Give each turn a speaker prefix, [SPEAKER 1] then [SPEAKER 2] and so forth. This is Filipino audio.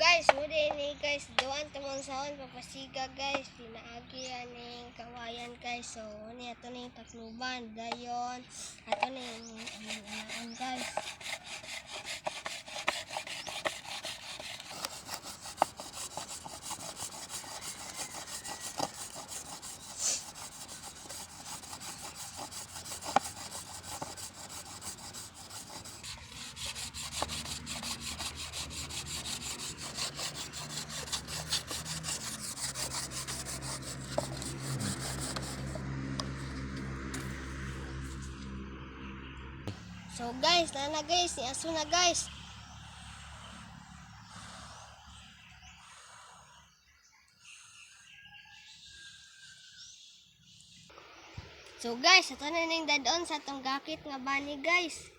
[SPEAKER 1] guys, muli ni guys, doan tamang sahon papasiga guys, pinaagi aning kawayan guys. So, ni ato ning takluban dayon, ato ning anaan guys. So guys, na guys, ni aso na guys. So guys, ato na ning dadon sa tong gakit nga bani guys.